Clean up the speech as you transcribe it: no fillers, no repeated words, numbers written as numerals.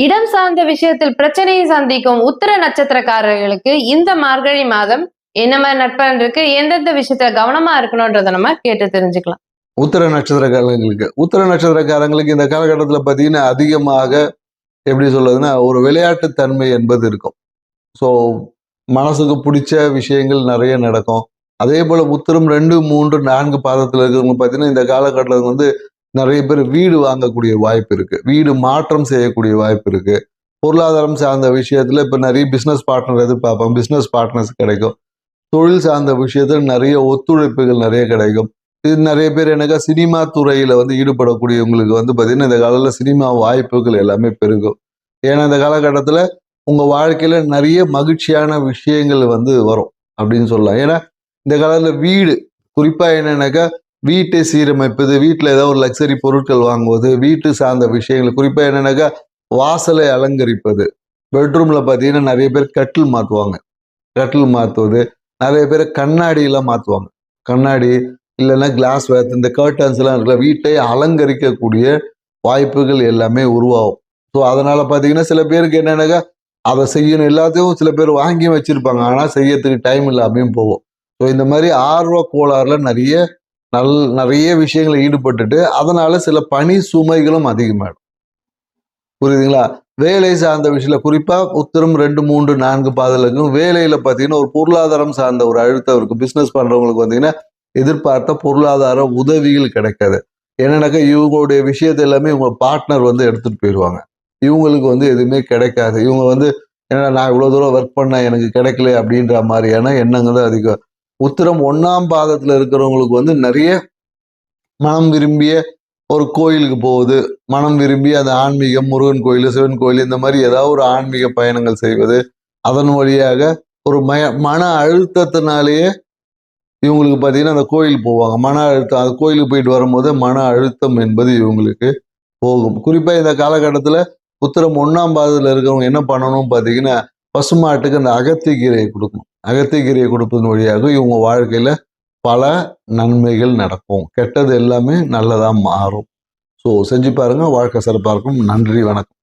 இடம் சார்ந்த விஷயத்தில் பிரச்சனையை சந்திக்கும் உத்திர நட்சத்திரக்காரர்களுக்கு இந்த மார்கழி மாதம் என்ன மாதிரி நட்பலன் இருக்கு, எந்தெந்த விஷயத்துல கவனமா இருக்கணும்ன்றத நம்ம கேட்டு தெரிஞ்சுக்கலாம். உத்திர நட்சத்திரக்காரங்களுக்கு இந்த காலகட்டத்தில் பார்த்தீங்கன்னா அதிகமாக எப்படி சொல்றதுன்னா ஒரு விளையாட்டு தன்மை என்பது இருக்கும். ஸோ மனசுக்கு பிடிச்ச விஷயங்கள் நிறைய நடக்கும். அதே போல உத்திரம் 2, 3, 4 பாதத்தில் இருக்கிறவங்க பார்த்தீங்கன்னா இந்த காலகட்டத்தில் வந்து நிறைய பேர் வீடு வாங்கக்கூடிய வாய்ப்பு இருக்கு, வீடு மாற்றம் செய்யக்கூடிய வாய்ப்பு இருக்கு. பொருளாதாரம் சார்ந்த விஷயத்துல இப்போ நிறைய பிஸ்னஸ் பார்ட்னர் எதிர்பார்ப்பாங்க, பிஸ்னஸ் பார்ட்னர்ஸ் கிடைக்கும். தொழில் சார்ந்த விஷயத்தில் நிறைய ஒத்துழைப்புகள் நிறைய கிடைக்கும். இது நிறைய பேர் எனக்கு சினிமா துறையில வந்து ஈடுபடக்கூடியவங்களுக்கு வந்து பார்த்தீங்கன்னா இந்த காலத்தில் சினிமா வாய்ப்புகள் எல்லாமே பெருகும். ஏன்னா இந்த காலகட்டத்தில் உங்க வாழ்க்கையில நிறைய மகிழ்ச்சியான விஷயங்கள் வந்து வரும் அப்படின்னு சொல்லலாம். ஏன்னா இந்த காலத்தில் வீடு குறிப்பா என்னன்னாக்கா வீட்டை சீரமைப்பது, வீட்டில் ஏதாவது ஒரு லக்ஸரி பொருட்கள் வாங்குவது, வீட்டு சார்ந்த விஷயங்கள் குறிப்பா என்னன்னாக்கா வாசலை அலங்கரிப்பது. பெட்ரூம்ல பார்த்தீங்கன்னா நிறைய பேர் கட்டில் மாற்றுவாங்க, கட்டில் மாற்றுவது. நிறைய பேர் கண்ணாடியெல்லாம் மாற்றுவாங்க, கண்ணாடி இல்லைன்னா கிளாஸ் வேர்த், இந்த கர்டன்ஸ் எல்லாம் இருக்குல்ல, வீட்டை அலங்கரிக்கக்கூடிய வாய்ப்புகள் எல்லாமே உருவாகும். ஸோ அதனால பார்த்தீங்கன்னா சில பேருக்கு என்னன்னாக்கா அதை செய்யணும், எல்லாத்தையும் சில பேர் வாங்கி வச்சிருப்பாங்க, ஆனால் செய்யறதுக்கு டைம் இல்லாமையும் போகும். ஸோ இந்த மாதிரி ஆர்வ கோளாறுல நிறைய விஷயங்களை ஈடுபட்டுட்டு அதனால சில பணி சுமைகளும் அதிகமாயிடும். புரியுதுங்களா? வேலை சார்ந்த விஷயத்துல குறிப்பா உத்திரம் 2, 3, 4 பாதல இருக்கும். வேலையில பார்த்தீங்கன்னா ஒரு பொருளாதாரம் சார்ந்த ஒரு அழுத்தம் இருக்கும். பிசினஸ் பண்றவங்களுக்கு பார்த்தீங்கன்னா எதிர்பார்த்த பொருளாதார உதவிகள் கிடைக்காது. என்னன்னாக்கா இவங்களுடைய விஷயத்தை எல்லாமே இவங்க பார்ட்னர் வந்து எடுத்துட்டு போயிடுவாங்க. இவங்களுக்கு வந்து எதுவுமே கிடைக்காது. இவங்க வந்து ஏன்னா நான் இவ்வளவு தூரம் ஒர்க் பண்ண எனக்கு கிடைக்கல அப்படின்ற மாதிரியான எண்ணங்கள் தான் அதிகம். உத்திரம் 1ஆம் பாதத்துல இருக்கிறவங்களுக்கு வந்து நிறைய மனம் விரும்பிய ஒரு கோயிலுக்கு போவது, மனம் விரும்பி அந்த ஆன்மீகம், முருகன் கோயில், சிவன் கோயில், இந்த மாதிரி ஏதாவது ஒரு ஆன்மீக பயணங்கள் செய்வது, அதன் வழியாக ஒரு மன அழுத்தத்தினாலேயே இவங்களுக்கு பார்த்தீங்கன்னா அந்த கோயில் போவாங்க. மன அழுத்தம், அந்த கோயிலுக்கு போயிட்டு வரும்போது மன அழுத்தம் என்பது இவங்களுக்கு போகும். குறிப்பா இந்த காலகட்டத்தில் உத்திரம் 1ஆம் பாதத்தில் இருக்கிறவங்க என்ன பண்ணணும் பார்த்தீங்கன்னா பசுமாட்டுக்கு அந்த அகத்திக்கீரையை கொடுக்கணும். அகத்திக்கீரையை கொடுப்பதன் வழியாக இவங்க வாழ்க்கையில பல நன்மைகள் நடக்கும், கெட்டது எல்லாமே நல்லதா மாறும். ஸோ செஞ்சு பாருங்க, வாழ்க்கை சிறப்பாக இருக்கும். நன்றி, வணக்கம்.